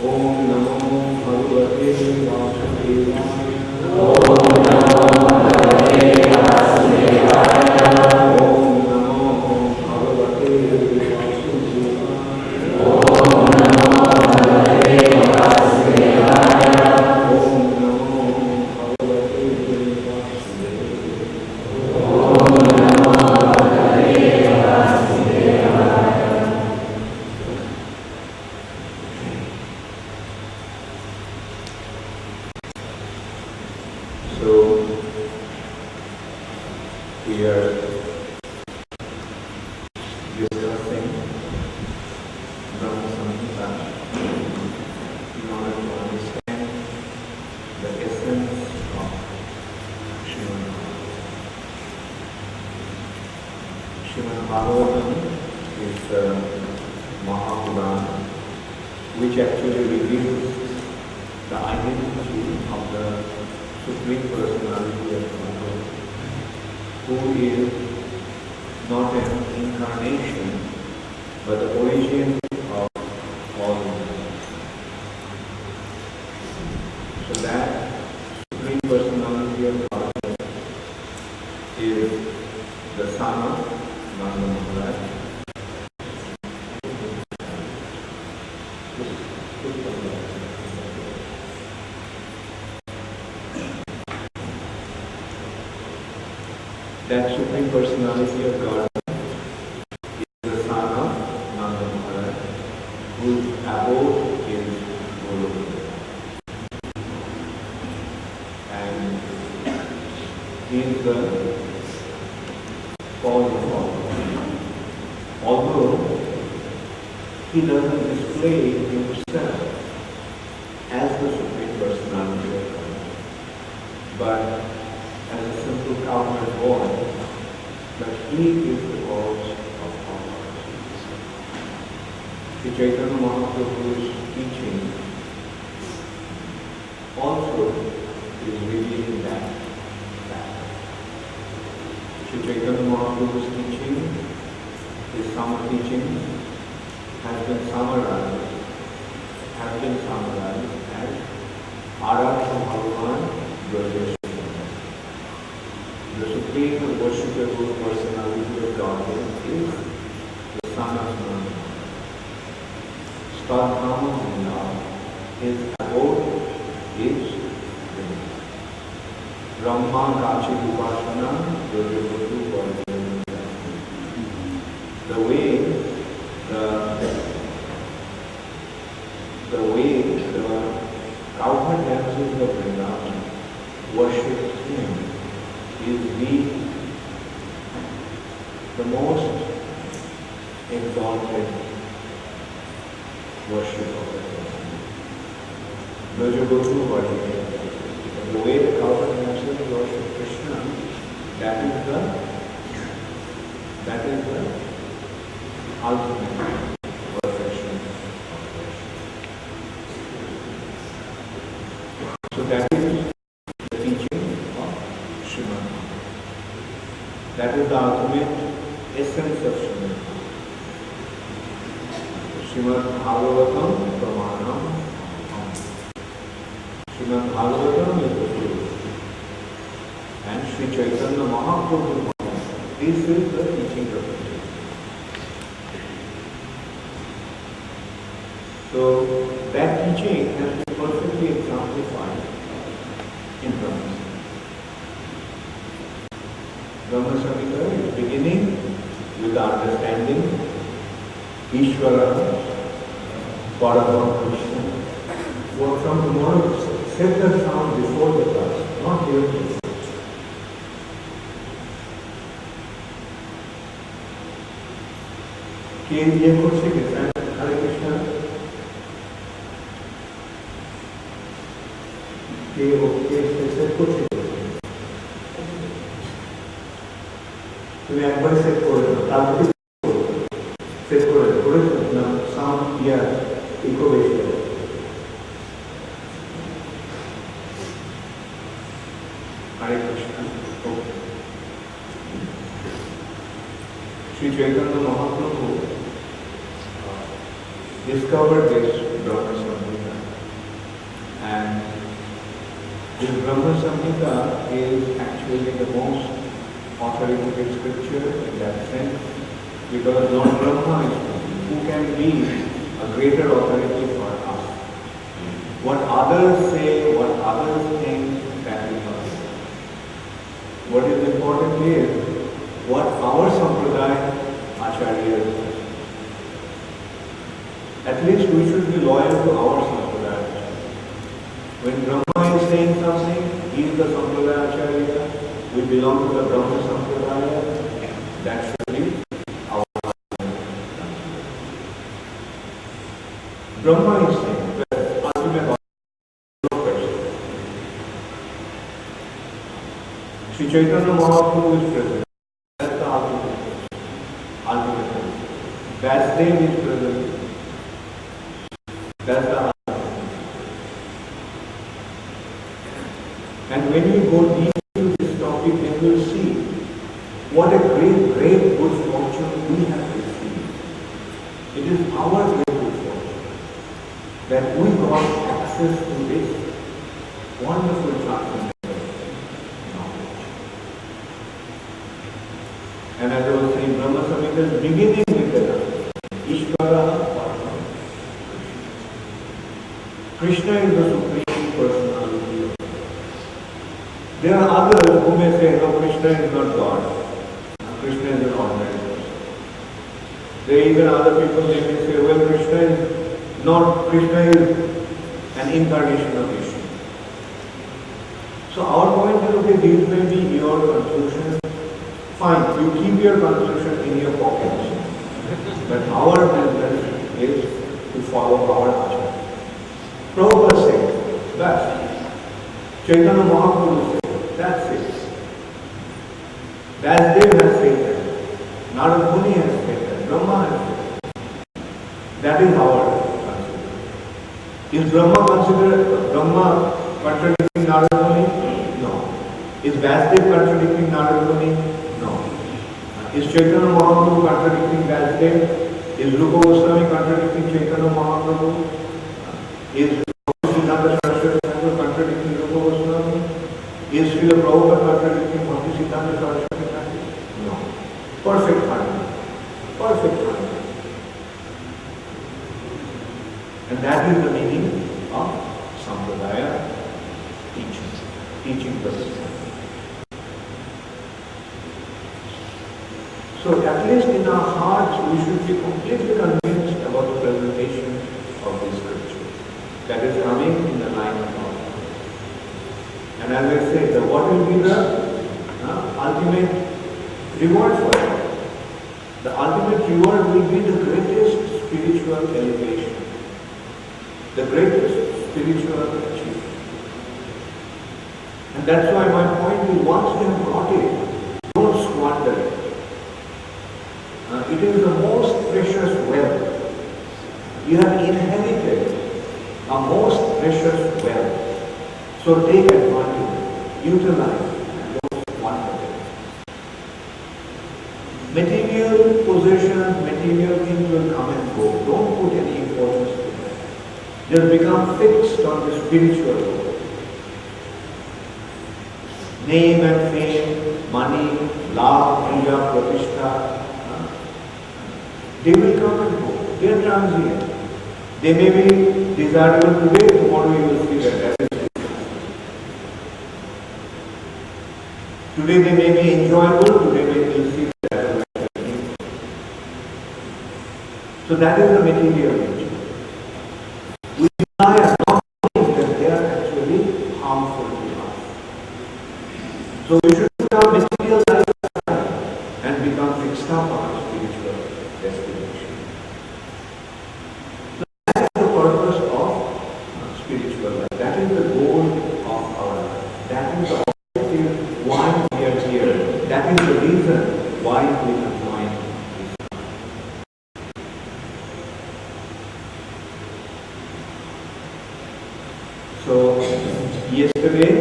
Om Namo Bhagavate Vasudevaya. Om Namo Bhagavate Vasudevaya. Om Namo Bhagavate Vasudevaya. Om Namo Bhagavate Vasudevaya. Om Namo Bhagavate Vasudevaya. Om Namo Bhagavate Vasudevaya. So, we are discussing Brahma Samhita in order to understand the essence of Srimad Bhagavatam. Srimad Bhagavatam is the Mahapurana which actually reveals the identity of the Supreme Personality of God, who is not an incarnation but the origin of all universe. So that Supreme Personality of God is the son of Brahma Samhita. That Supreme Personality of God is the son of Nanda Maharaj, whose abode is Goloka. And he is the cause of all. Although he doesn't display himself as the Supreme Personality of God, but as a simple cowherd boy, but he is the cause of all causes. The Chaitanya Mahaprabhu's teaching also is revealing that fact. Sri Chaitanya Mahaprabhu's teaching, his summer teaching, has been summarized as Aradha Bhagavan Brajesh. The Supreme and Worshipable Personality of Godhead is the Son of Man. Stadhama Munda, his abode is Brahma. Brahma Kachi Upasana, Yogyavatu Vardhana. The way the cowherd dancers of Vrindavan worshipped him is the most exalted worship of the person. Yogyavatu Vardhana. The way the cowherd dancers worship Krishna, that is the ultimate perfection of worship. So that is the teaching of Srimad Bhagavatam. That is the ultimate essence of Srimad Bhagavatam. Srimad Bhagavatam Pramanam. Srimad Bhagavatam is the truth. And Sri Chaitanya Mahaprabhu, this is the teaching of the truth. So that teaching has been perfectly exemplified in Brahma Samhita. Brahma Samhita is beginning with the understanding Ishvara, Parama Krishna. What from tomorrow, set the sound before the class, not during the class. Ye kursi ke saath Hare Krishna के से कुछ तुम्हें एक बार set करो ताकि set करो थोड़े अपना साउंड या इको बेस करो हरे Krishna Shri Chaitanya Mahaprabhu discovered this Brahma Samhita And this Brahma Samhita is actually the most authoritative scripture in that sense, because Lord Brahma is speaking. Who can be a greater authority for us? What others say, what others think, that is not it. What is important is what our sampradaya acharyas do. At least we should be loyal to our sampradaya. When Brahma is saying something, he is the sampradaya acharya, we belong to the Brahma sampradaya, that should be our Brahma is saying, well, ultimate question. Sri Chaitanya Mahaprabhu is present. That's the ultimate question. Vasudev is present. That's the ultimate. And when you go deep into this topic, then you will see what a great, great good fortune we have received. It is our great good fortune that we got access to this wonderful transcendental knowledge. And as I was saying, Brahma Samhita is beginning with the Ishvara Parama. Krishna is the supreme personality of God. There are others who may say, no, Krishna is not God. Krishna is an ordinary person. There are even other people, they may say, well, Krishna is an incarnation of Vishnu. So our point is, okay, these may be your conclusions. Fine, you keep your conclusion in your pockets. But our business is to follow our acharya. Prabhupada said, that's Chaitanya Mahaprabhu said, that's it. Vasudev has said that. Narada Muni has said that. Brahma has said that. That is our consideration. Is Brahma contradicting Narada Muni? No. Is Vasudev contradicting Narada Muni? No. Is Chaitanya Mahaprabhu contradicting Vasudev? Is Rupa Goswami contradicting Chaitanya Mahaprabhu? Is Siddhanta Saraswati Thakur contradicting Rupa Goswami? Is Srila Prabhupada contradicting Bhakti Siddhanta Saraswati Thakur? No. Perfect harmony. Perfect harmony. And that is the meaning of Sampradaya teaching. Teaching purpose. So at least in our hearts we should be completely convinced about the presentation of this scripture that is coming in the line of God. And as I said, what will be the ultimate reward for it? The ultimate reward will be the greatest spiritual elevation, the greatest spiritual achievement. And that's why my point is, once you have got it, don't squander it. It is the most precious wealth. You have inherited a most precious wealth. So take advantage, utilize, and don't squander it. Material possessions, material things will come and go. Don't put any importance to them. Just become fixed on the spiritual world. Name and fame, money, love, puja, pratishtha, they will come and go. They are transient. They may be desirable today, tomorrow you will see that is today they may be enjoyable, today we will see that is. So that is the material nature. We desire not things that they are actually harmful to us. So we should become material and become fixed up on our spiritual destination. So that is the purpose of spiritual life. That is the goal of our life. That is the objective why we are here. That is the reason why we are joined this life. So yesterday,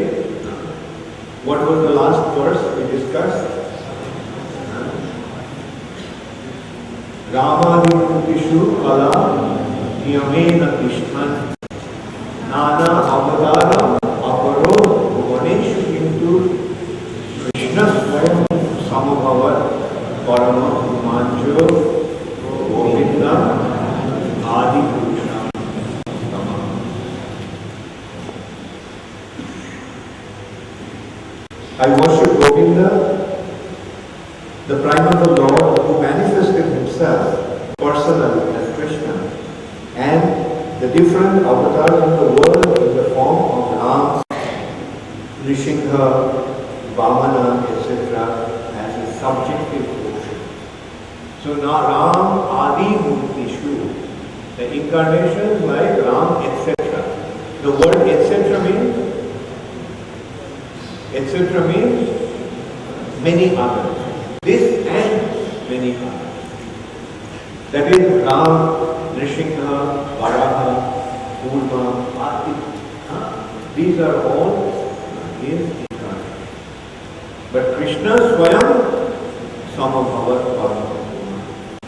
what was the last verse we discussed? Ramanutishu kala niyamena tishtan nana I worship Govinda, the primal Lord who manifested himself personally as Krishna, and the different avatars in the world in the form of Ram, Nrsimha, Vamana, etc. as a subjective portion. So now Ram, Adi, Murtishu, the incarnations like Ram, etc. The word etc. means many others. This and many others. That is Ram, Nrsimha, Varaha, Kurma, Ati. These are all his incarnations. But Krishna Swayam, Samabhavat Paramahatma.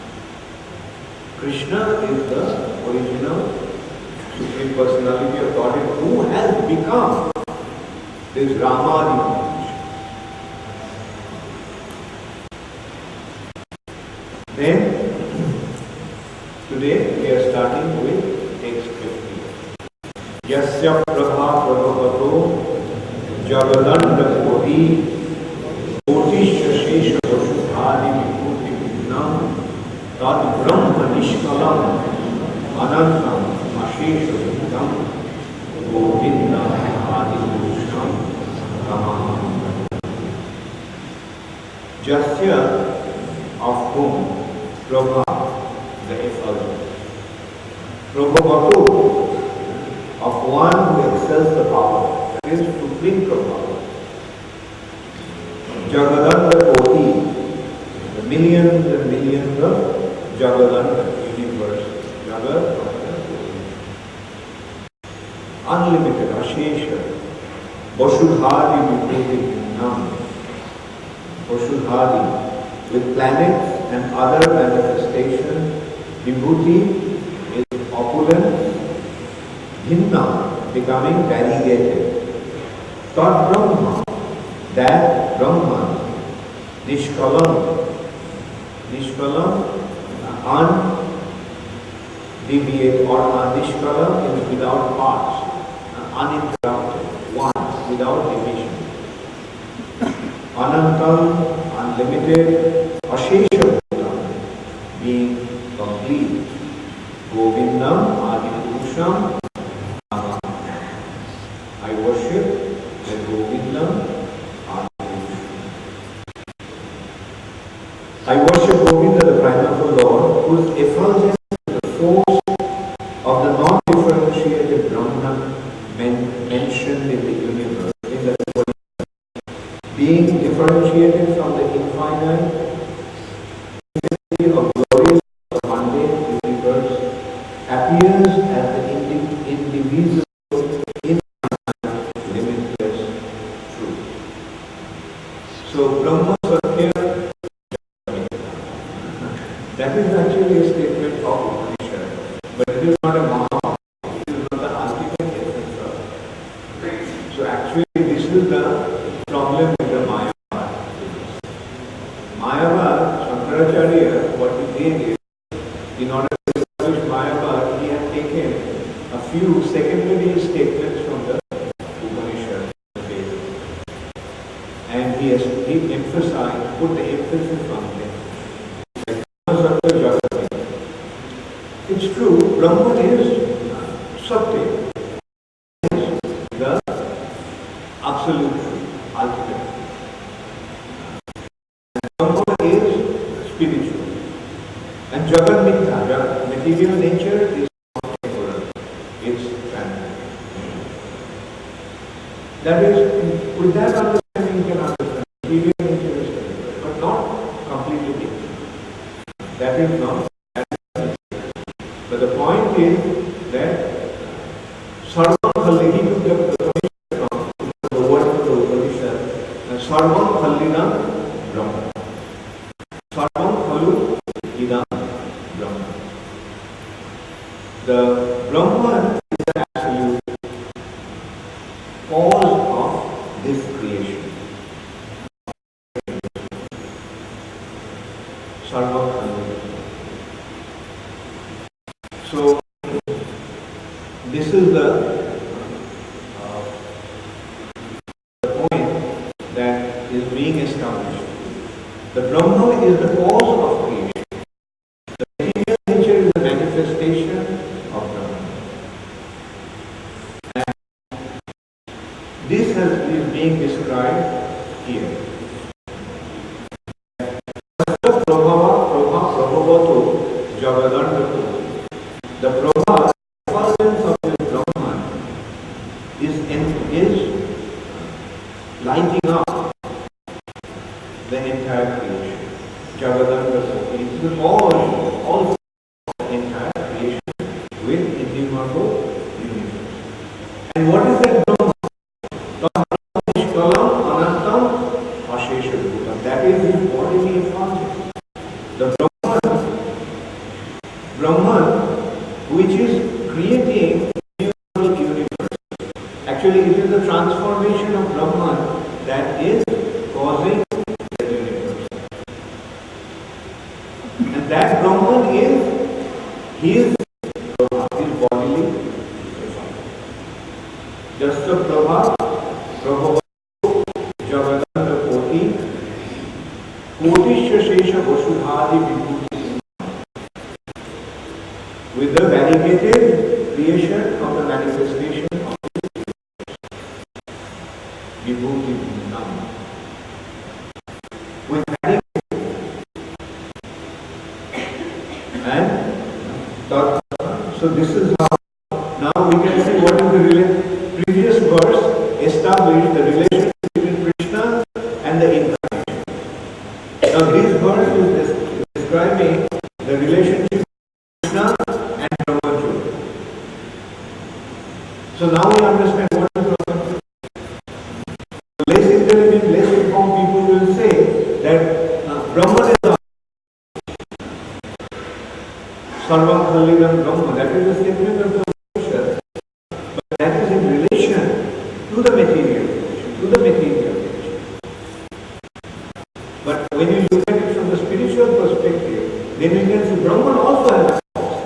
Krishna is the original Supreme Personality of Godhead who has become this Rama. Then, today we are starting with text 50. Yasya Prabha Prabhavato Jagadanda Koti Kotisha Shesha Vasuddhadi Vibhuti Vignam Tad Brahma Nishkalam Anantam Ashesha Vignam Govinda Adi Purusham Ramam. Jasya, of whom Prabha, the effulgence. Prabhavatu, of one who excels the power, that is supreme Prabha. Jagadanda Koti, the millions and millions of Jagadanda, universe. Jagadanda Koti. Unlimited, Ashesha. Vasuddhadi Vibhuti Nam. Vasuddhadi, with planets and other manifestations. Vibhuti is opulence. Bhinna, becoming variegated. Tad Brahma, that Brahman. Nishkalam, undeviated or Nishkalam is without parts, uninterrupted, one, without division. Anantam, unlimited, Ashesha Bhutam, being complete. Govindam, Adi Purusham, I worship the Govindam, Adi Purusham. I worship Govinda, the primal Lord, whose effulgence is the source of the non-differentiated Brahman mentioned in the universe, in the world. Being differentiated from the infinite of glorious mundane universe, appears as the indivisible, infinite, limitless truth. So Brahma Satya, that is actually a statement of Upanishad, but it is not a Maha, it is not the ultimate essence of it. So actually this is the problem with the Mayavad. Mayavad, Shankaracharya, what he did is, in order to establish Mayavad, he had taken a few secondary statements from the Upanishad. And he emphasized, put the emphasis on them. Like Brahma Satya Jagat. It's true, Brahman is Satya. Is the absolute truth, ultimate. And Brahman is spiritual. And Jagat Mithya, material nature is not temporal, it's transient. That is, with that understanding you can understand material nature is temporal, but not completely temporal. That is not. But the point is that Sarvam Khalidi took the word of the Upanishad, and Sarvam Khalidam Brahma. Sarvam Khalu Idam Brahma. The Brahman is the absolute cause of this creation. Sarvam Khalu. So, this is the point that The Brahma is the cause of creation. The material nature is the manifestation of Brahma. And this is being described here. The Prabha, the presence of the Brahman is lighting up the entire creation. Jagadanda Sati is all the entire creation with innumerable universe. And what is that Brahman? Ishkalam Anantam Ashesha Bhutam. That is his bodily effulgence. The Brahman, which is creating innumerable universe. Actually, it is the transformation of Brahman that is causing the universe. And that Brahman is his bodily effulgence. Just the Prabha, Jagadanda Koti, Kotishya Shesha Vasudhadi Vibhuti. With the variegated creation of the manifestation of Vibhuti Nam. With variegated. And so this is how, now we can see what is the previous verse established the relationship between Krishna and the incarnation. Now this verse is describing the relationship between Krishna and Brahman. So now we understand what is Brahman. Less intelligent, less informed people will say that Brahman is Sarvam Khalidam Brahma. That is the statement of the Upanishad. But that is in relation to the material nature. But when you look at it from the spiritual perspective, then you can see Brahman also has a cause.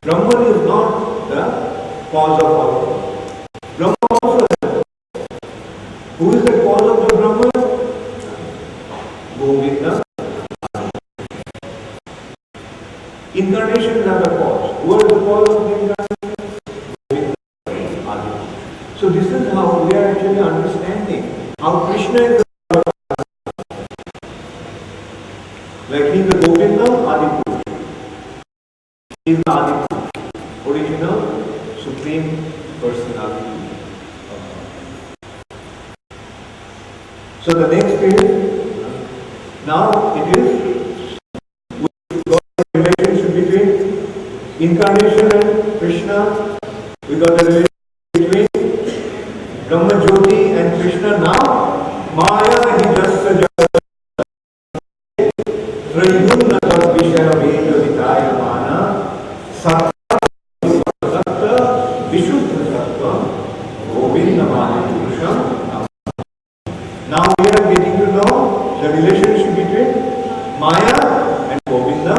Brahman is not the cause of all. Brahman also has a cause. Who is the cause of the Brahman? Govinda. Incarnations are the cause. Who are the cause of the incarnation? Govinda. So this is how we are actually understanding how Krishna is the like he is the Govinda Adipurush. He is the Adipurush, original supreme personality. So the next is, now it is relationship between incarnation and Krishna. We got the relationship between Brahma Jyoti and Krishna. Now Maya he just Trayunna tad vishaya veda vitaya mana sattva vishuddha sattva govinda mani purusham. Now we are getting to know the relationship between Maya and Govinda.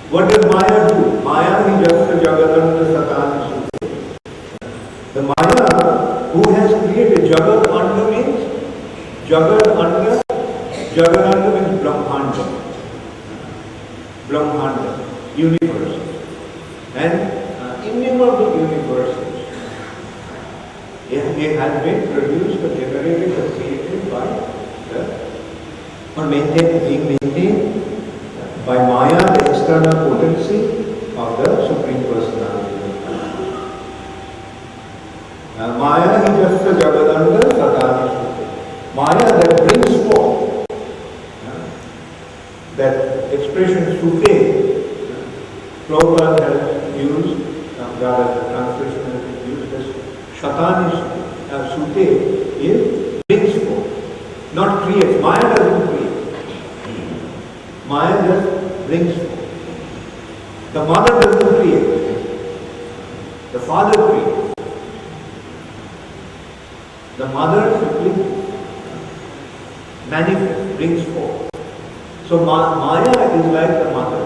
What does Maya do? Maya is just a Jagadanda Satan. The Maya who has created Jagad Anda means Jagadanda means Brahmanda. Brahmanda, universe. And innumerable universes. It has been produced or generated or created by being maintained by Maya, the external potency of the Supreme Personality. Maya is just a Jagadanda Sadhana. Maya that brings forth that expression Sute, Prabhupada has used, rather the translation has been used as Shatani Sute is brings forth, not creates. Maya doesn't create. Maya just brings forth. The mother doesn't create. The father creates. The mother simply manifests, brings forth. So Maya is like the mother.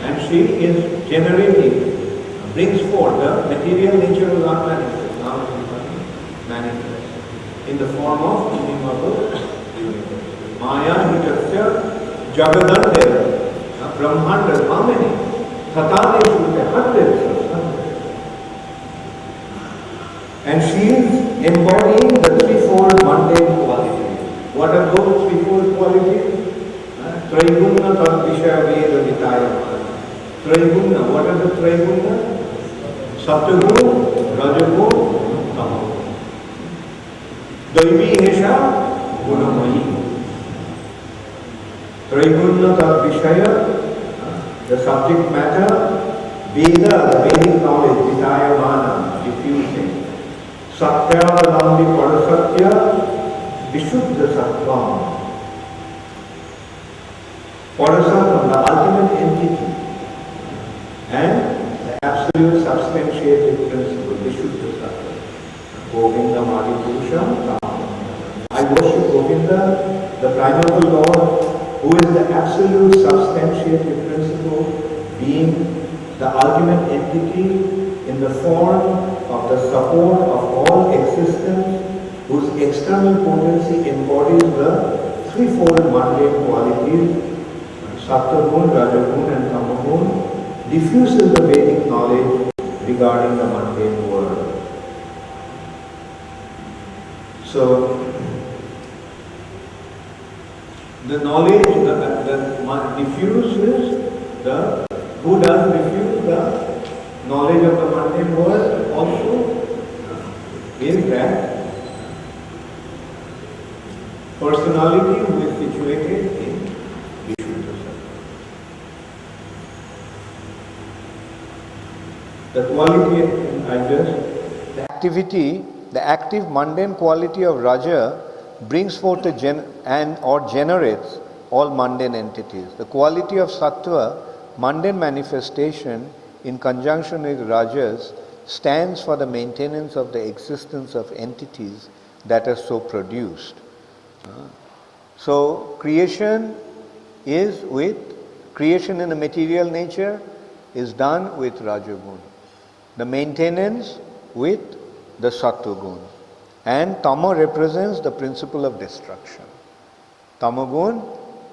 And she is generating, brings forth the material nature of our manifest. Now it is manifest. in the form of innumerable universe. Maya hitasya jagadandera. Brahmandas, how many? Tatane shute, hundreds. And she is embodying the threefold mundane qualities. What are those threefold qualities? Traigunna Tadvishaya Veda Vitaya. Traigunna, what are the Traigunna? Satyagun, Rajagun, Tamagun. Daivi Hesha, Gunamayi. Traigunna Tadvishaya, the subject matter, Veda, the Vedic knowledge, Vitaya Mana, diffusing. Satya, the Namdi Parasatya, Vishuddha Sattvam. Parasattvam, the ultimate entity, and the absolute substantiated principle, Vishuddha Sattva. Govinda Madi Purusham, I worship Govinda, the primeval Lord, who is the absolute substantiated principle, being the ultimate entity in the form of the support of all existence, whose external potency embodies the threefold mundane qualities, Sattvagun, Rajagun and Tamagun, diffuses the Vedic knowledge regarding the mundane world. So, the knowledge that diffuses the, who does diffuse the knowledge of the mundane world also is that personality who is situated in Vishuddha Sattva. The quality, the activity, the active mundane quality of Raja brings forth or generates all mundane entities. The quality of Sattva, mundane manifestation, in conjunction with Rajas, stands for the maintenance of the existence of entities that are so produced. So creation in the material nature is done with Rajagun. The maintenance with the Sattvagun. And Tama represents the principle of destruction. Tamagun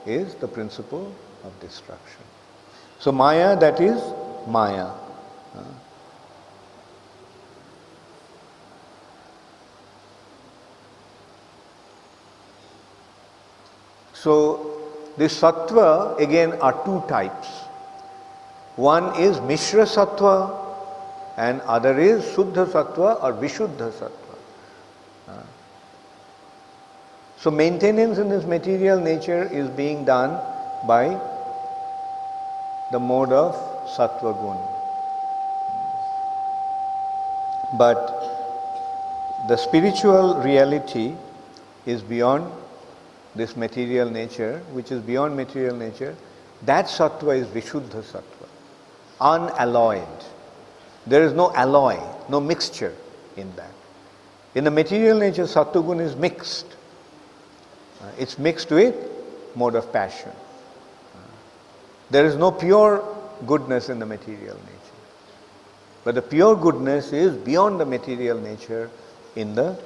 is the principle of destruction. So Maya, that is Maya. So this Sattva again are two types. One is Mishra Sattva and other is Suddha Sattva or Vishuddha Sattva. So maintenance in this material nature is being done by the mode of Sattva Gun. But the spiritual reality is beyond this material nature, which is beyond material nature. That Sattva is Vishuddha Sattva, unalloyed. There is no alloy, no mixture in that. In the material nature, Sattva Gun is mixed. It's mixed with mode of passion. There is no pure goodness in the material nature. But the pure goodness is beyond the material nature in the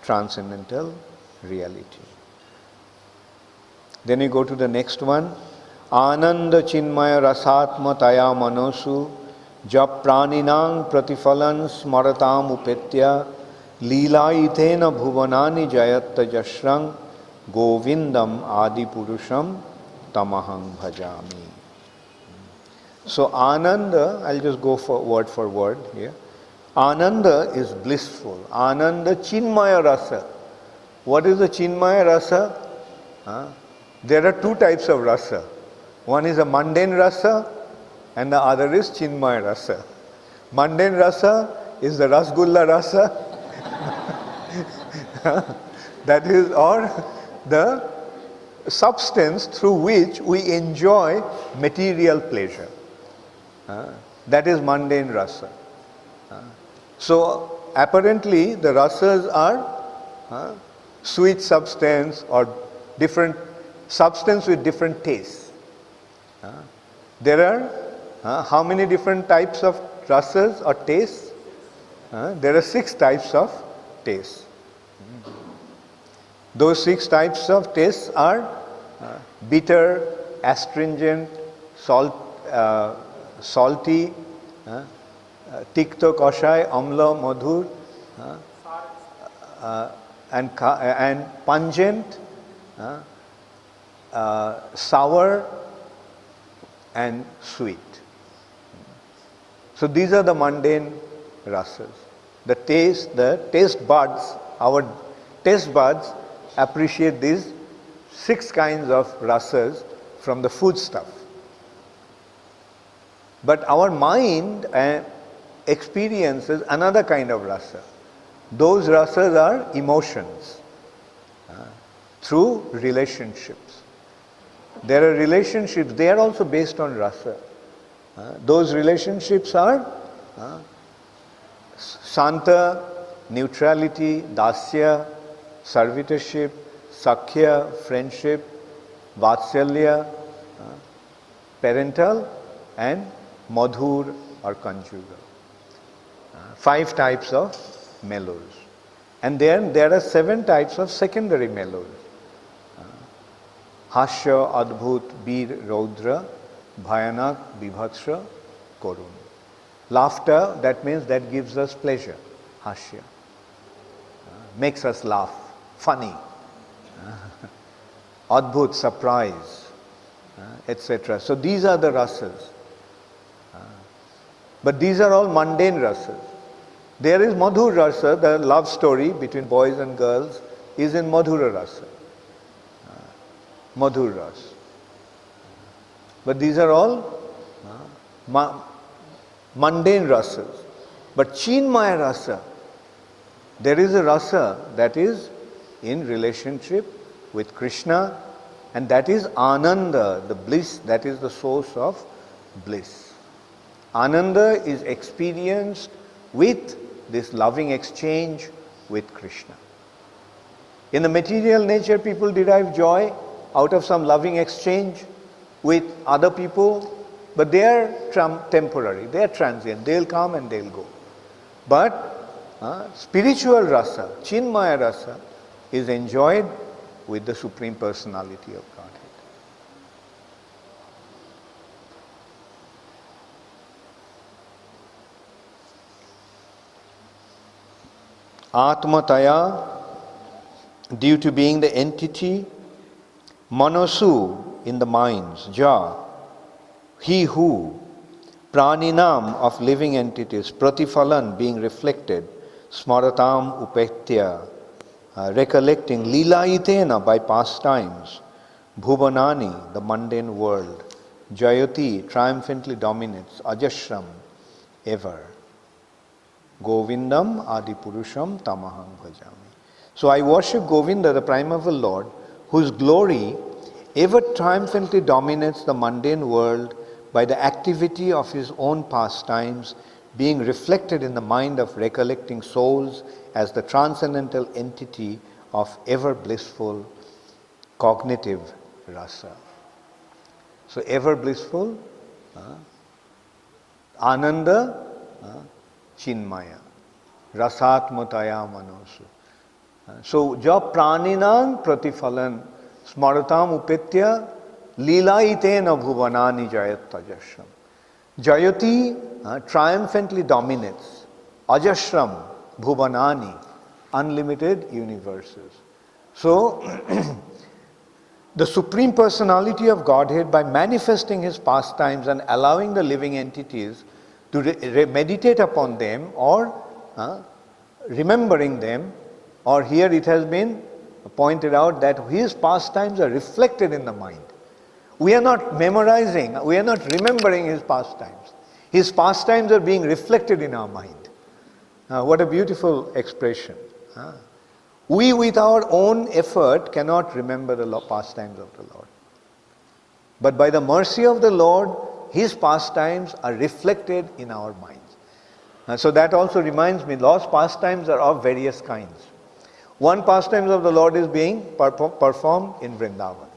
transcendental reality. Then you go to the next one. Ananda Chinmaya Rasatma Taya Manosu Jap Praninang Pratifalan Smaratam Upetya Leela Itena Bhuvanani Jayatta Jashrang Govindam Adi Purusham Tamahang Bhajami. So Ananda, I'll just go for word here. Ananda is blissful. Ananda Chinmaya Rasa. What is the Chinmaya Rasa? There are two types of rasa. One is a mundane rasa and the other is Chinmaya Rasa. Mundane rasa is the Rasgulla rasa. That is, or the substance through which we enjoy material pleasure. That is mundane rasa. So apparently the rasas are sweet substance or different substance with different tastes. There are how many different types of rasas or tastes? There are 6 types of tastes. Those 6 types of tastes are bitter, astringent, salty, tikto, koshai, amla, madhur, and pungent, sour, and sweet. So these are the mundane rasas. The taste buds, our taste buds appreciate these 6 kinds of rasas from the food stuff. But our mind experiences another kind of rasa. Those rasas are emotions through relationships. There are relationships, they are also based on rasa. Those relationships are Shanta, neutrality, dasya, servitorship, sakhya, friendship, vatsalya, parental, and madhur or conjugal. 5 types of mellows. And then there are 7 types of secondary mellows. Hasya, adbhut, bir, raudra, bhayanak, bibhatsra, korun. Laughter, that means that gives us pleasure. Hasya. Makes us laugh. Funny. Adbhut, surprise. Etc. So these are the rasas. But these are all mundane rasas. There is madhur rasa, the love story between boys and girls is in madhura rasa. Madhur rasa. But these are all mundane rasas. But chinmaya rasa, there is a rasa that is in relationship with Krishna, and that is ananda, the bliss, that is the source of bliss. Ananda is experienced with this loving exchange with Krishna. In the material nature, people derive joy out of some loving exchange with other people, but they are temporary, they are transient, they'll come and they'll go. But spiritual rasa, chinmaya rasa, is enjoyed with the Supreme Personality of Godhead. Atmataya, due to being the entity, manosu, in the minds, ja, he who, praninam, of living entities, pratifalan, being reflected, smaratam upetya, recollecting, lila itena, by pastimes, bhuvanani, the mundane world, jayati, triumphantly dominates, ajashram, ever. Govindam Adipurusham Tamaham Bhajami. So I worship Govinda, the primeval Lord, whose glory ever triumphantly dominates the mundane world by the activity of his own pastimes, being reflected in the mind of recollecting souls as the transcendental entity of ever blissful cognitive rasa. So ever blissful, Ananda, Chinmaya, Rasatmataya Manosu. So, ja praninang pratifalan smaratam upetya lilaitena bhuvanani jayat ajashram. Jayati triumphantly dominates. Ajashram bhuvanani, unlimited universes. So, the Supreme Personality of Godhead, by manifesting his pastimes and allowing the living entities to meditate upon them or remembering them, or here it has been pointed out that his pastimes are reflected in the mind. We are not memorizing, we are not remembering his pastimes. His pastimes are being reflected in our mind. What a beautiful expression. We with our own effort cannot remember the pastimes of the Lord. But by the mercy of the Lord, his pastimes are reflected in our minds. So that also reminds me, Lord's pastimes are of various kinds. One pastime of the Lord is being performed in Vrindavan.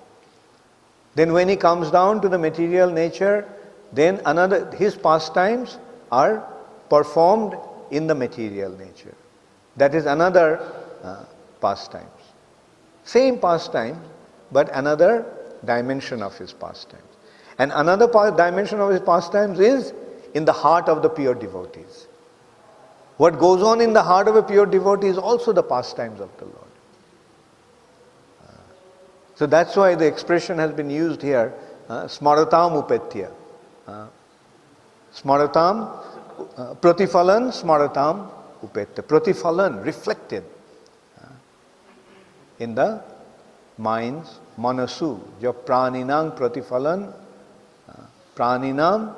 Then when he comes down to the material nature, then his pastimes are performed in the material nature. That is another pastimes. Same pastime, but another dimension of his pastimes. And another dimension of his pastimes is in the heart of the pure devotees. What goes on in the heart of a pure devotee is also the pastimes of the Lord. So that's why the expression has been used here, smaratam upetya. Smaratam, pratifalan smaratam upetya. Pratifalan, reflected in the minds, manasu, jo praninam pratifalan, praninam,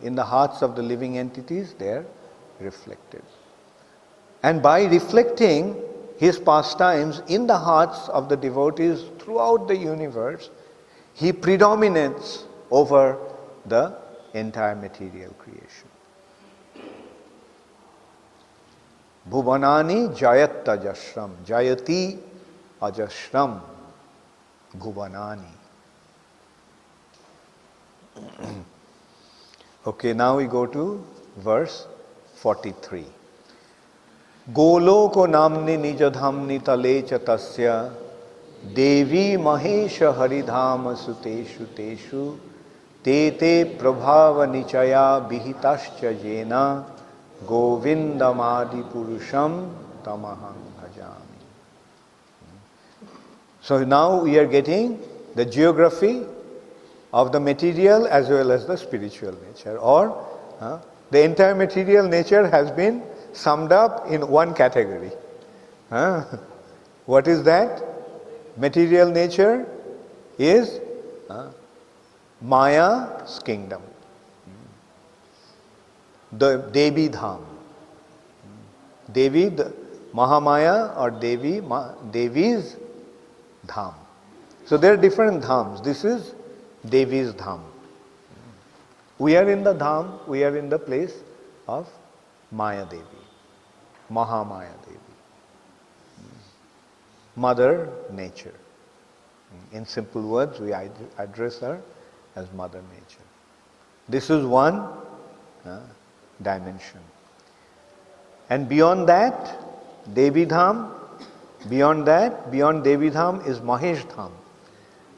in the hearts of the living entities, they are reflected. And by reflecting his pastimes in the hearts of the devotees throughout the universe, he predominates over the entire material creation. Bhuvanani jayat ajashram, jayati ajashram, bhuvanani. Okay, now we go to verse 43. Goloko namni nijadhamni talecha tasya devi mahesha haridhama suteshu teshu te te prabhava nichaya bihitascha jena govindamadi purusham tamaham bhajami. So now we are getting the geography of the material as well as the spiritual nature, or the entire material nature has been summed up in one category. What is that? Material nature is Maya's kingdom, the Devi Dham. Devi, the Mahamaya or Devi's Dham. So there are different dhams. This is Devi's Dham. We are in the Dham, we are in the place of Maya Devi, Mahamaya Devi, Mother Nature. In simple words, we address her as Mother Nature. This is one dimension. And beyond that, Devi Dham, beyond Devi Dham is Mahesh Dham,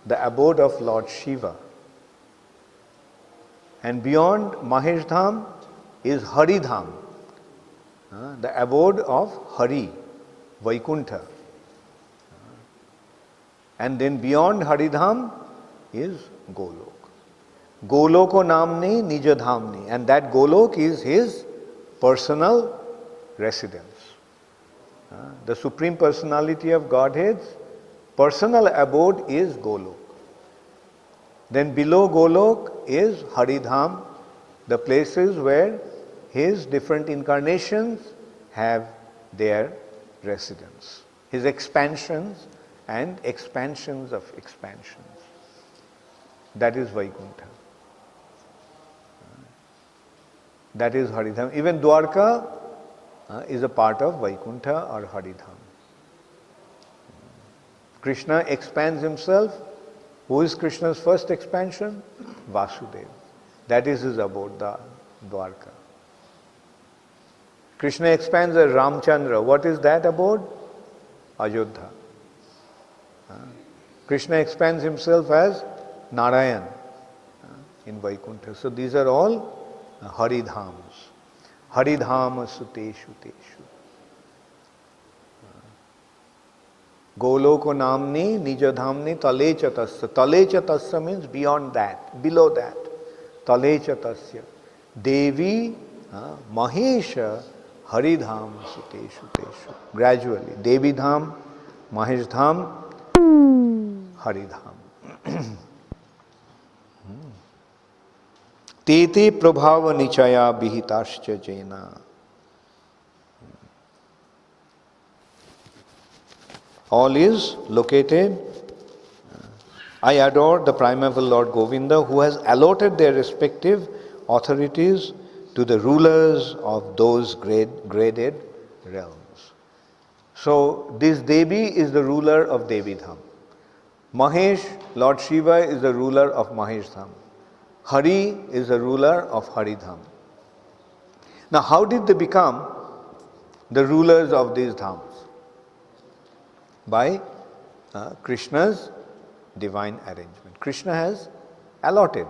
the abode of Lord Shiva. And beyond Mahesh Dham is Hari Dham, the abode of Hari, Vaikuntha. And then beyond Hari Dham is Golok. Goloko namni nijadhamni, and that Golok is his personal residence. The Supreme Personality of Godhead's personal abode is Golok. Then below Golok is Haridham, the places where his different incarnations have their residence. His expansions and expansions of expansions. That is Vaikuntha. That is Haridham. Even Dwarka is a part of Vaikuntha or Haridham. Krishna expands himself. Who is Krishna's first expansion? Vasudeva. That is his abode, the Dwarka. Krishna expands as Ramchandra. What is that abode? Ayodhya. Krishna expands himself as Narayan in Vaikuntha. So these are all Haridhams. Haridhama suteshu teshu. Goloko namni nijadhamni talecha tasya. Talecha tasya means beyond that, below that. Talecha tasya. Devi Mahesha Haridham suteshu teshu. Gradually. Devi Dham, Mahesh Dham, Haridham. Tete prabhava nichaya bihitascha jena. All is located. I adore the primeval Lord Govinda, who has allotted their respective authorities to the rulers of those graded realms. So this Devi is the ruler of Devi Dham. Mahesh, Lord Shiva, is the ruler of Mahesh Dham. Hari is the ruler of Haridham. Now, how did they become the rulers of these dhams? By Krishna's divine arrangement. Krishna has allotted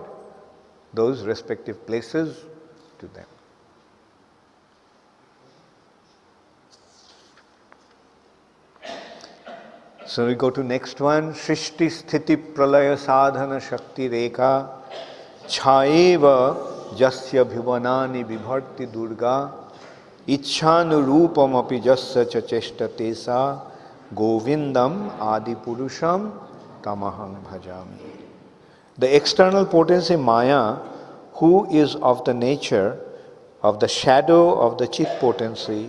those respective places to them. So we go to next one. Shrishti Sthiti Pralaya Sadhana Shakti Rekha Chhaeva Jasya Bhuvanani Vibharti Durga Ichhanurupam api jasya cha cheshtate sa Govindam Adi Purusham Tamaham Bhajami. The external potency Maya, who is of the nature of the shadow of the Chit potency,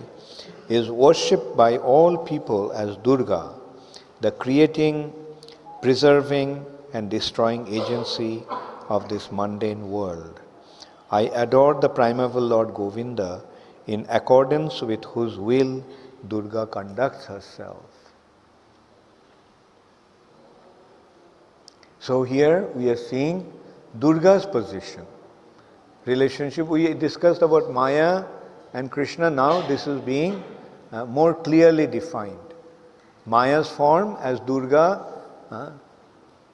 is worshipped by all people as Durga, the creating, preserving and destroying agency of this mundane world. I adore the primeval Lord Govinda, in accordance with whose will Durga conducts herself. So here we are seeing Durga's position. Relationship, we discussed about Maya and Krishna, now this is being more clearly defined. Maya's form as Durga,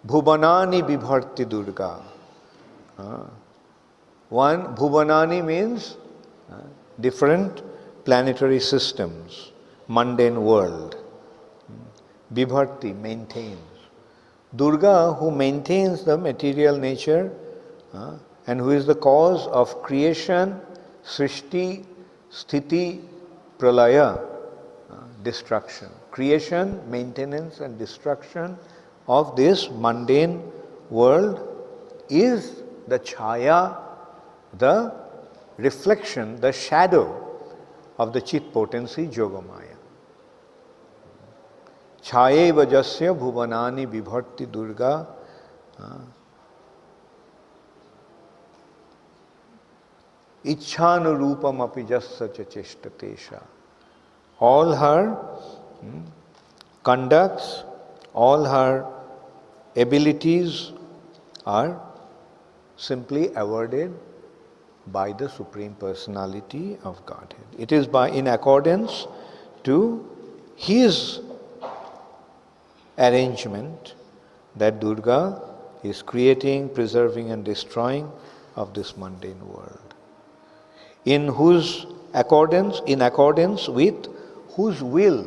Bhuvanani Vibharti Durga. One, Bhuvanani means different planetary systems, mundane world. Vibharti, maintains. Durga, who maintains the material nature and who is the cause of creation, Srishti, Sthiti, Pralaya, destruction. Creation, maintenance and destruction of this mundane world is the Chaya, the reflection, the shadow of the Chit potency, Yogamaya. Chayeva jasya bhuvanani vibharti Durga Ichhanurupam api jasya cha cheshtatesha. All her conducts, all her abilities are simply awarded by the Supreme Personality of Godhead. It is in accordance to His arrangement that Durga is creating, preserving and destroying of this mundane world. In accordance with whose will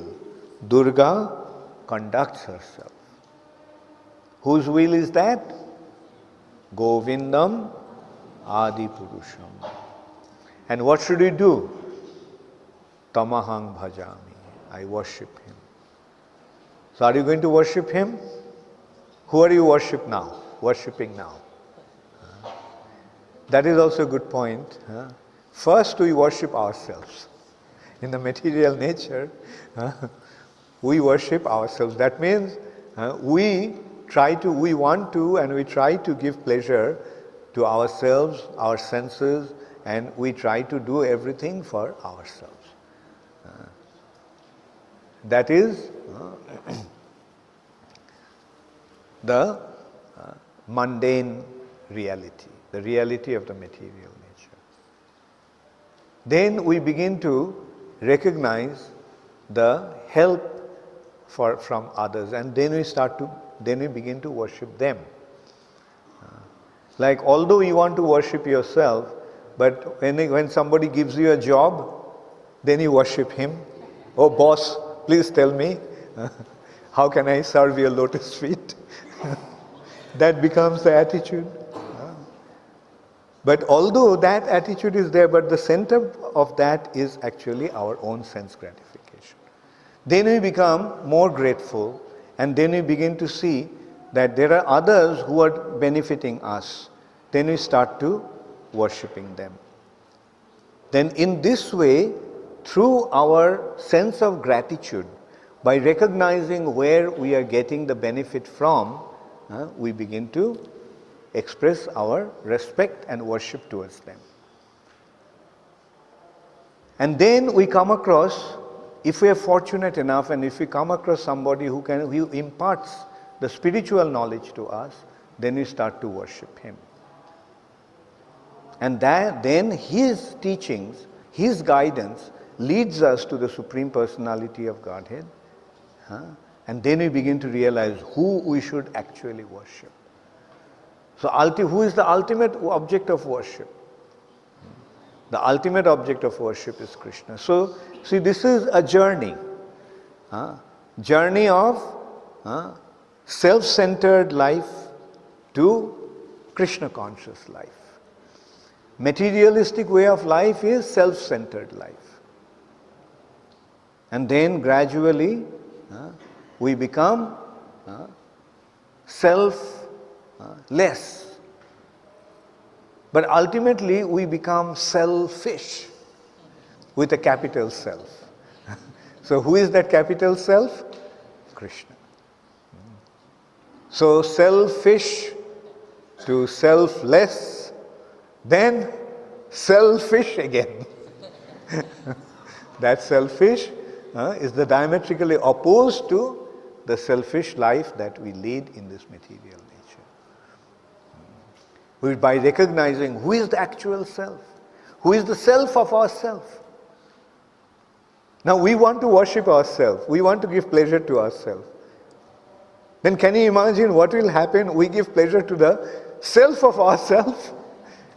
Durga conducts herself. Whose will is that? Govindam Adi Purusham. And what should we do? Tamahang Bhajami. I worship him. So are you going to worship him? Who are you worshipping now? That is also a good point. First we worship ourselves. In the material nature, we worship ourselves. That means we want to and we try to give pleasure to ourselves, our senses, and we try to do everything for ourselves. That is the mundane reality, the reality of the material nature. Then we begin to recognize the help from others, and then we begin to worship them. Like, although you want to worship yourself, but when somebody gives you a job, then you worship him. Oh boss, please tell me, how can I serve your lotus feet? That becomes the attitude. But although that attitude is there, but the center of that is actually our own sense gratification. Then we become more grateful, and then we begin to see that there are others who are benefiting us. Then we start to worshipping them. Then in this way, through our sense of gratitude, by recognizing where we are getting the benefit from, we begin to express our respect and worship towards them. And then we come across, if we are fortunate enough and if we come across somebody who imparts the spiritual knowledge to us, then we start to worship him. And then his teachings, his guidance leads us to the Supreme Personality of Godhead. And then we begin to realize who we should actually worship. So who is the ultimate object of worship? The ultimate object of worship is Krishna. So, see, this is a journey. Journey of self-centered life to Krishna conscious life. Materialistic way of life is self-centered life. And then gradually we become selfless. But ultimately we become selfish with a capital self. So who is that capital self? Krishna. So selfish to selfless, then selfish again. That selfish is the diametrically opposed to the selfish life that we lead in this material nature. By recognizing who is the actual self, who is the self of ourself. Now we want to worship ourselves, we want to give pleasure to ourselves. Then can you imagine what will happen? We give pleasure to the self of ourselves,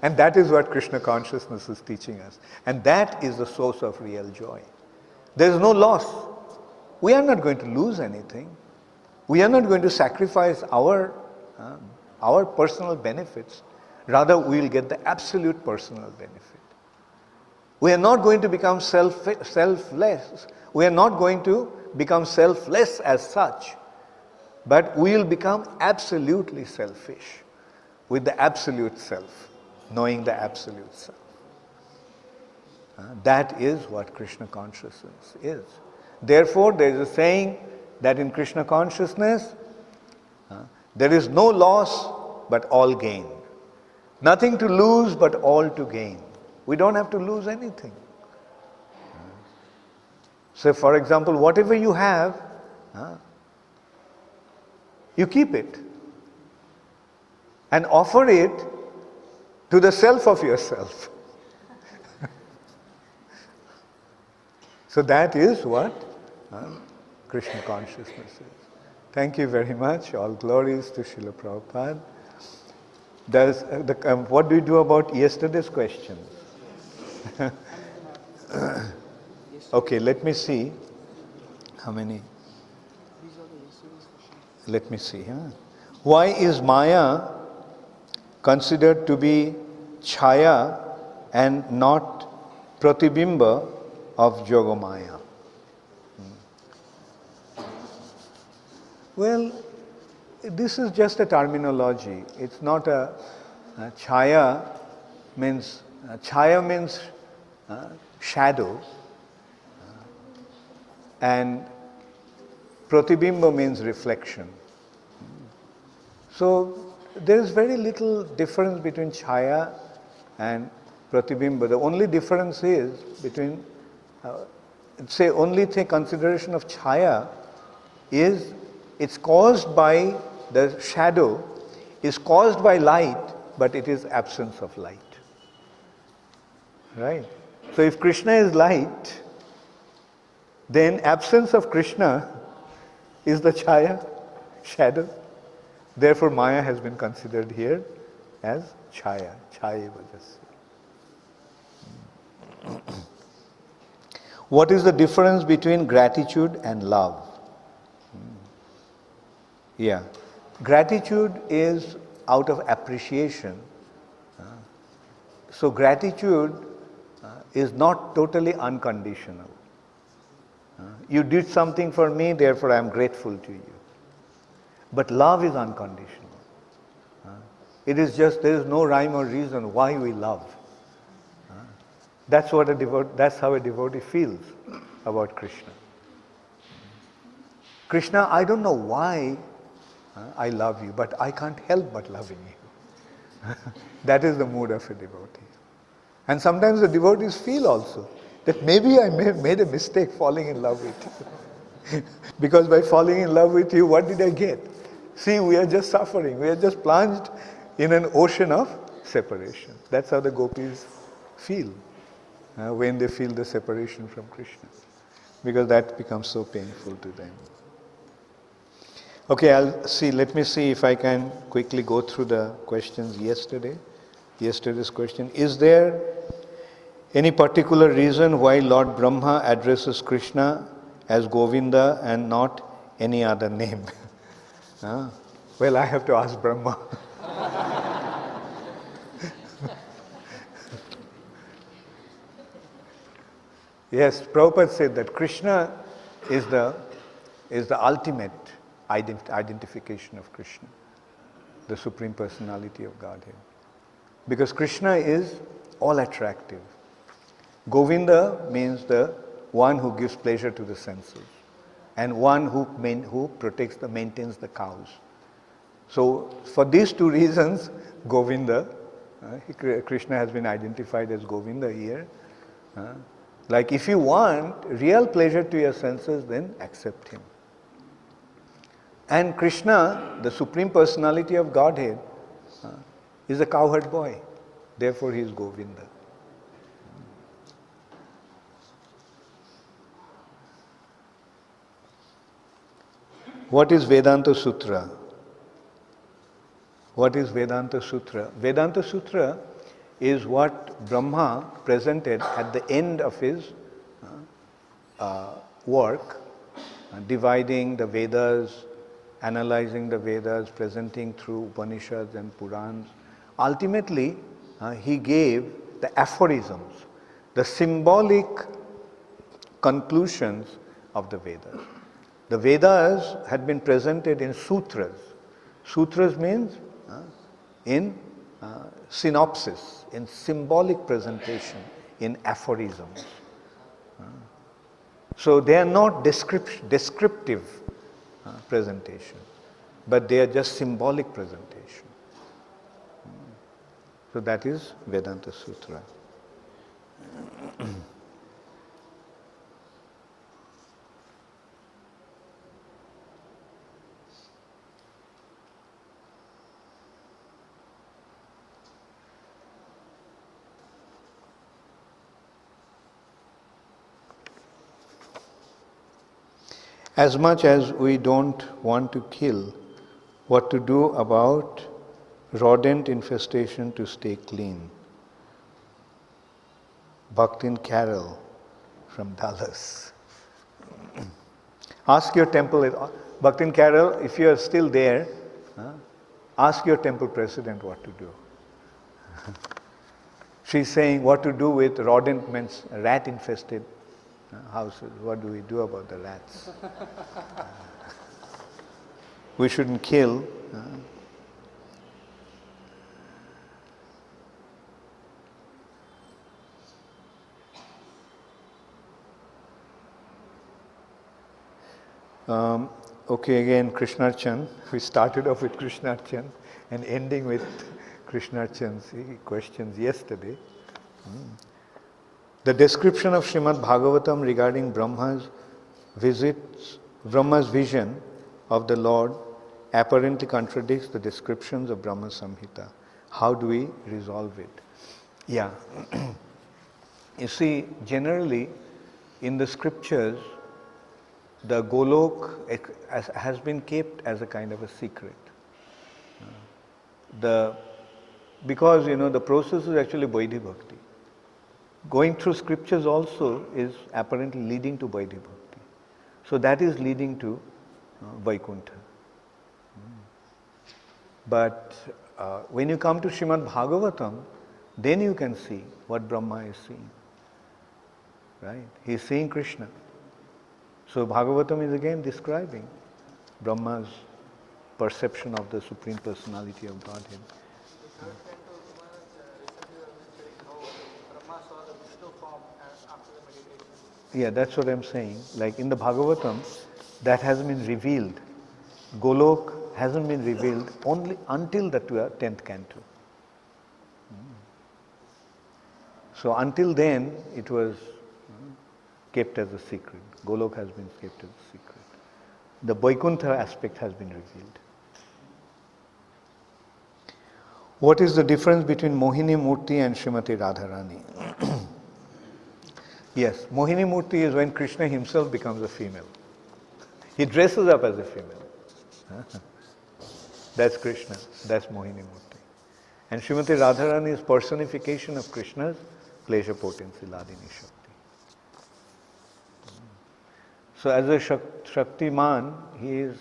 and that is what Krishna consciousness is teaching us. And that is the source of real joy. There is no loss. We are not going to lose anything. We are not going to sacrifice our personal benefits. Rather, we will get the absolute personal benefit. We are not going to become selfless. We are not going to become selfless as such. But we will become absolutely selfish with the absolute self, knowing the absolute self. That is what Krishna consciousness is. Therefore, there is a saying that in Krishna consciousness, there is no loss but all gain. Nothing to lose but all to gain. We don't have to lose anything. So, for example, whatever you have, you keep it and offer it to the self of yourself. So that is what Krishna consciousness is. Thank you very much. All glories to Srila Prabhupada. What do you do about yesterday's questions? Okay, let me see. How many? Let me see. Why is Maya considered to be Chaya and not Pratibimba of Yogamaya? Well, this is just a terminology. It's not a Chaya means shadow, and Pratibimba means reflection. So there is very little difference between Chaya and Pratibimba. The only difference is between, only consideration of Chaya is it's caused by, the shadow is caused by light, but it is absence of light. Right? So if Krishna is light, then absence of Krishna is the Chaya, shadow. Therefore Maya has been considered here as Chaya. Chaya Vajasi. What is the difference between gratitude and love? Yeah. Gratitude is out of appreciation. So gratitude is not totally unconditional. You did something for me, therefore I am grateful to you. But love is unconditional. It is just, there is no rhyme or reason why we love. That's how a devotee feels about Krishna. Krishna, I don't know why I love you, but I can't help but loving you. That is the mood of a devotee. And sometimes the devotees feel also that maybe I made a mistake falling in love with you. Because by falling in love with you, what did I get? See, we are just suffering. We are just plunged in an ocean of separation. That's how the gopis feel when they feel the separation from Krishna. Because that becomes so painful to them. Okay, let me see if I can quickly go through the questions yesterday's question. Is there any particular reason why Lord Brahma addresses Krishna as Govinda and not any other name? Well, I have to ask Brahma. Yes, Prabhupada said that Krishna is the ultimate identification of Krishna, the Supreme Personality of Godhead. Because Krishna is all attractive. Govinda means the one who gives pleasure to the senses and one who maintains the cows. So for these two reasons, Govinda, Krishna has been identified as Govinda here. Like if you want real pleasure to your senses, then accept him. And Krishna, the Supreme Personality of Godhead, is a cowherd boy. Therefore he is Govinda. What is Vedanta Sutra? What is Vedanta Sutra? Vedanta Sutra is what Brahma presented at the end of his work, dividing the Vedas, analyzing the Vedas, presenting through Upanishads and Purans. Ultimately, he gave the aphorisms, the symbolic conclusions of the Vedas. The Vedas had been presented in sutras. Sutras means in synopsis, in symbolic presentation, in aphorisms. So they are not descriptive presentation, but they are just symbolic presentation. So that is Vedanta Sutra. As much as we don't want to kill, what to do about rodent infestation to stay clean? Bhakti Carol from Dallas. Ask your temple, Bhakti Carol, if you are still there, ask your temple president what to do. She's saying what to do with rodent means rat infested houses. What do we do about the rats? We shouldn't kill. Okay, again, Krishnarchan. We started off with Krishnarchan and ending with Krishnarchan's questions yesterday. The description of Srimad Bhagavatam regarding Brahma's vision of the Lord apparently contradicts the descriptions of Brahma Samhita. How do we resolve it? Yeah. You see, generally in the scriptures, the Golok has been kept as a kind of a secret. Because the process is actually Vaidhi Bhakti. Going through scriptures also is apparently leading to Vaidhi Bhakti. So that is leading to Vaikuntha. But when you come to Srimad Bhagavatam, then you can see what Brahma is seeing. Right? He is seeing Krishna. So Bhagavatam is again describing Brahma's perception of the Supreme Personality of Godhead. Yeah, that's what I'm saying. Like in the Bhagavatam, that has been revealed. Golok hasn't been revealed only until the 10th canto. So until then, it was kept as a secret. Golok has been kept as a secret. The Vaikuntha aspect has been revealed. What is the difference between Mohini Murti and Srimati Radharani? Yes, Mohini Murti is when Krishna himself becomes a female. He dresses up as a female. That's Krishna. That's Mohini Murti. And Srimati Radharani is personification of Krishna's pleasure potency, Ladini Shakti. So as a Shaktiman, he is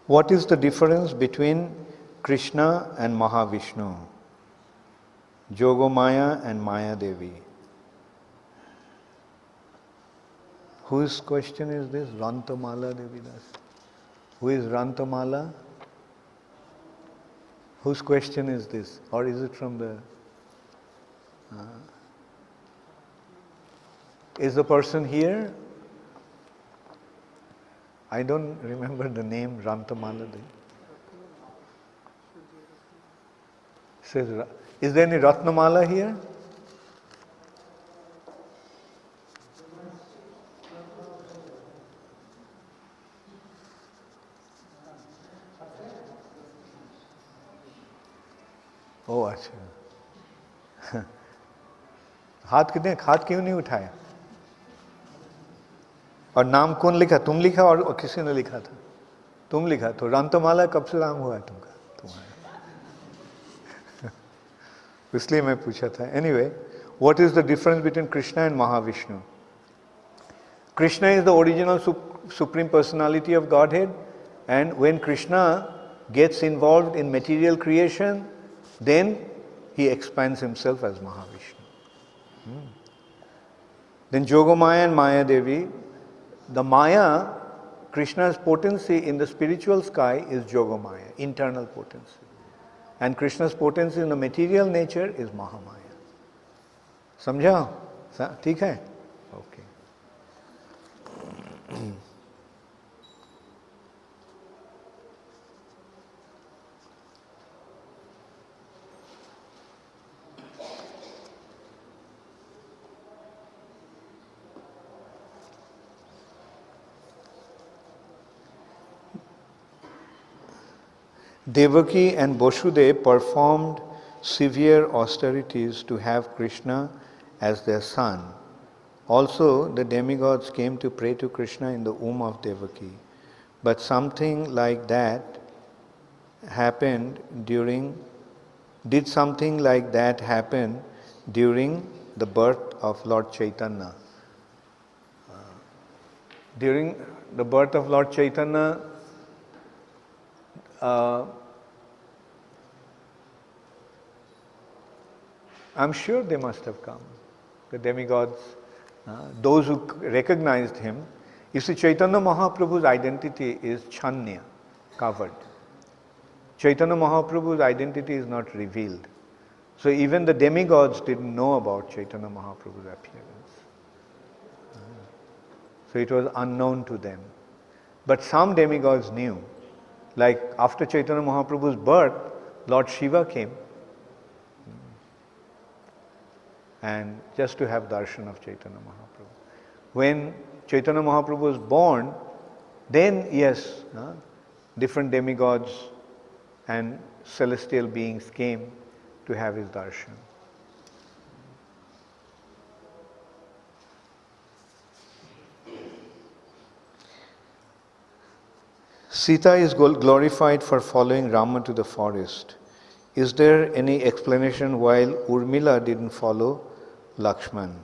what is the difference between Krishna and Mahavishnu? Jogomaya and Maya Devi. Whose question is this? Rantamala Devidas. Who is Rantamala? Whose question is this? Or is it from the... is the person here? I don't remember the name Rantamala Devi. Says, is there any Ratnamala here? Oh, अच्छा. हाथ क्यों नहीं उठाया? और नाम कौन लिखा? तुम लिखा और किसी ने लिखा था? तुम लिखा. तो रांतमाला कब से नाम हुआ है तुमका? तुम्हारा. इसलिए मैं पूछा था. Anyway, what is the difference between Krishna and Mahavishnu? Krishna is the original supreme personality of Godhead, and when Krishna gets involved in material creation, then he expands himself as Mahavishnu. Then Jogomaya and Maya Devi, the Maya, Krishna's potency in the spiritual sky is Jogomaya, internal potency. And Krishna's potency in the material nature is Mahamaya. समझा? ठीक है? Okay. Devaki and Boshudev performed severe austerities to have Krishna as their son. Also, the demigods came to pray to Krishna in the womb of Devaki. But something like that happened during the birth of Lord Chaitanya. During the birth of Lord Chaitanya, I'm sure they must have come. The demigods, those who recognized him. You see, Chaitanya Mahaprabhu's identity is Chanya, covered. Chaitanya Mahaprabhu's identity is not revealed. So even the demigods didn't know about Chaitanya Mahaprabhu's appearance. So it was unknown to them. But some demigods knew. Like after Chaitanya Mahaprabhu's birth, Lord Shiva came. And just to have darshan of Chaitanya Mahaprabhu. When Chaitanya Mahaprabhu was born, then yes, different demigods and celestial beings came to have his darshan. Sita is glorified for following Rama to the forest. Is there any explanation why Urmila didn't follow Lakshman?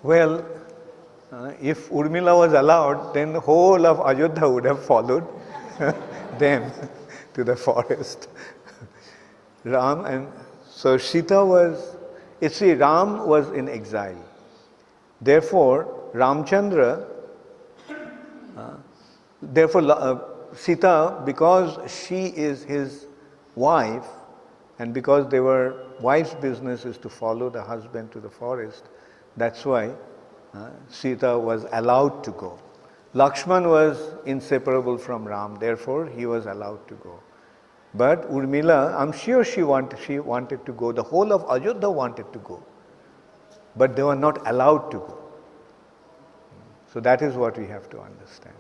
Well, if Urmila was allowed, then the whole of Ayodhya would have followed them to the forest. So Sita was, Ram was in exile. Therefore, Sita, because she is his wife, and because they were wife's business is to follow the husband to the forest, that's why Sita was allowed to go. Lakshman was inseparable from Ram, therefore he was allowed to go. But Urmila, I'm sure she wanted to go. The whole of Ayodhya wanted to go. But they were not allowed to go. So that is what we have to understand.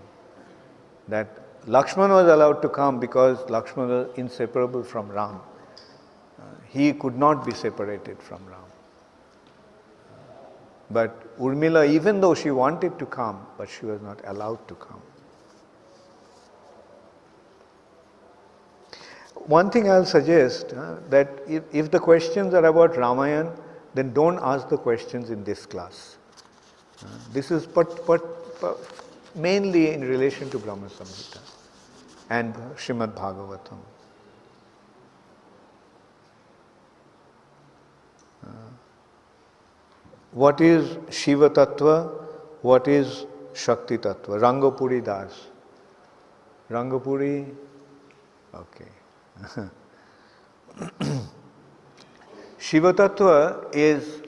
That Lakshmana was allowed to come because Lakshmana was inseparable from Ram. He could not be separated from Ram. But Urmila, even though she wanted to come, but she was not allowed to come. One thing I'll suggest, that if the questions are about Ramayana, then don't ask the questions in this class. This is mainly in relation to Brahma Samhita and Srimad Bhagavatam. What is Shiva Tattva? What is Shakti Tattva? Rangapuri Das. Rangapuri? Okay. Shiva Tattva is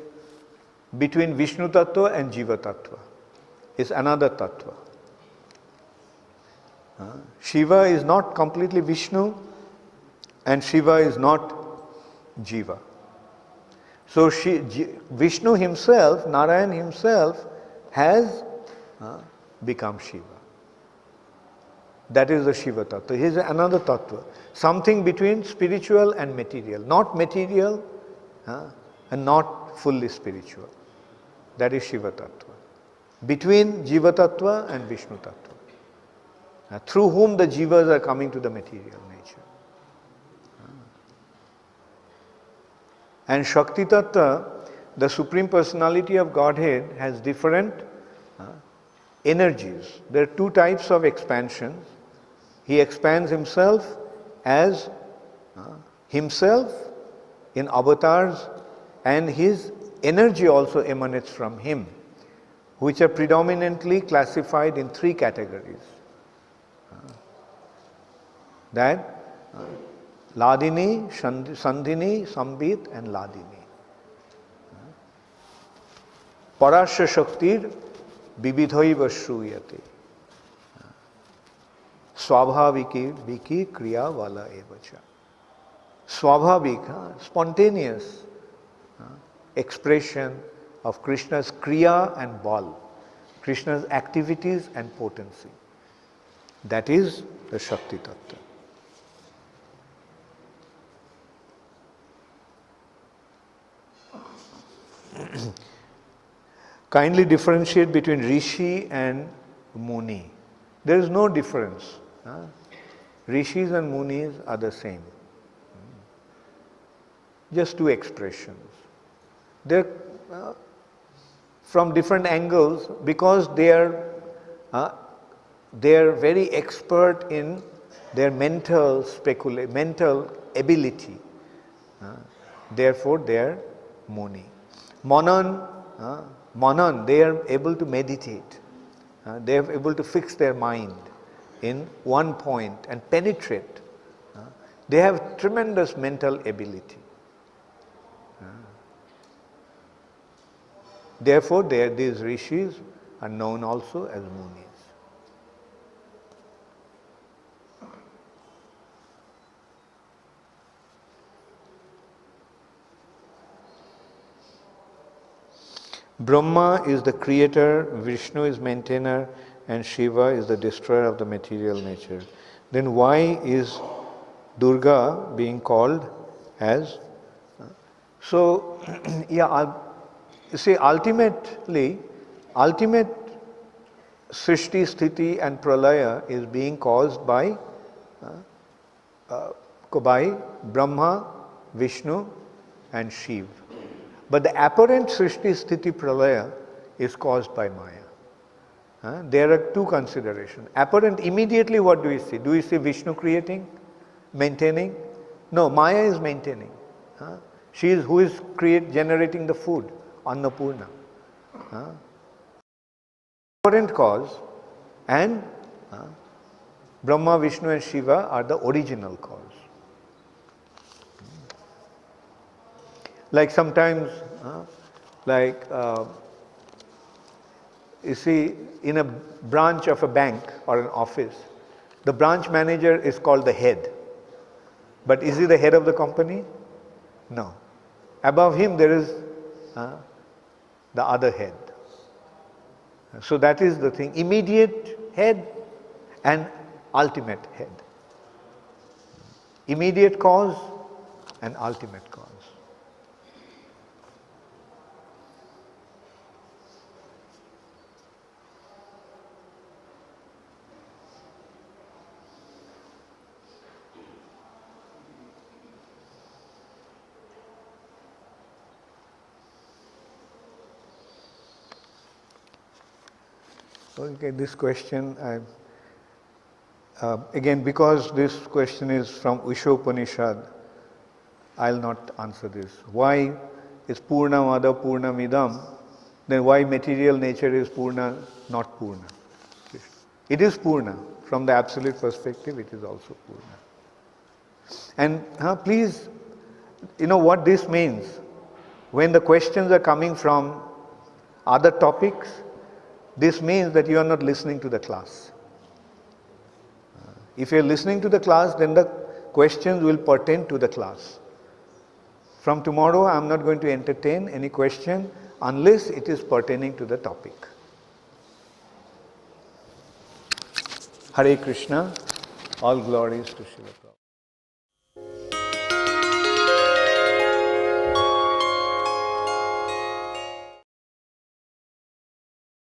between Vishnu Tattva and Jiva Tattva. It's another Tattva. Shiva is not completely Vishnu and Shiva is not Jiva. So Vishnu himself, Narayan himself, has become Shiva. That is the Shiva Tattva. He is another Tattva. Something between spiritual and material. Not material and not fully spiritual. That is Shiva Tattva. Between Jiva Tattva and Vishnu Tattva. Through whom the Jivas are coming to the material nature. And Shakti Tattva, the Supreme Personality of Godhead, has different energies. There are two types of expansions. He expands himself as himself in avatars, and his energy also emanates from him, which are predominantly classified in three categories. That Ladini, Sandhini, Sambit and Ladini. Parasya Shaktir Bibidhaiva Shruyate. Swabhaviki Viki Kriya Vala Evacha. Swabhavik, spontaneous expression of Krishna's Kriya and Bal, Krishna's activities and potency. That is the Shakti Tattva. Kindly differentiate between Rishi and Muni. There is no difference. Rishis and Munis are the same. Just two expressions. They're from different angles because they are very expert in their mental ability. Therefore, they are Muni. Manan, they are able to meditate. They are able to fix their mind in one point and penetrate. They have tremendous mental ability. Therefore, these rishis are known also as Munis. Brahma is the creator, Vishnu is maintainer, and Shiva is the destroyer of the material nature. Then why is Durga being called as? So, you see, ultimate Srishti, Sthiti and Pralaya is being caused by Brahma, Vishnu and Shiva. But the apparent Srishti, Sthiti, Pralaya is caused by Maya. There are two considerations. Apparent, immediately what do we see? Do we see Vishnu creating, maintaining? No, Maya is maintaining. She is who is generating the food, Annapurna. Apparent cause, and Brahma, Vishnu and Shiva are the original cause. Like sometimes, you see, in a branch of a bank or an office, the branch manager is called the head. But is he the head of the company? No. Above him there is the other head. So that is the thing. Immediate head and ultimate head. Immediate cause and ultimate cause. Okay, this question, again, because this question is from Ushopanishad, I'll not answer this. Why is Purnamada Purnamidam? Then why material nature is Purna, not Purna? It is Purna. From the absolute perspective, it is also Purna. And please, you know what this means? When the questions are coming from other topics, this means that you are not listening to the class. If you are listening to the class, then the questions will pertain to the class. From tomorrow, I am not going to entertain any question unless it is pertaining to the topic. Hare Krishna, all glories to Srila Prabhupada.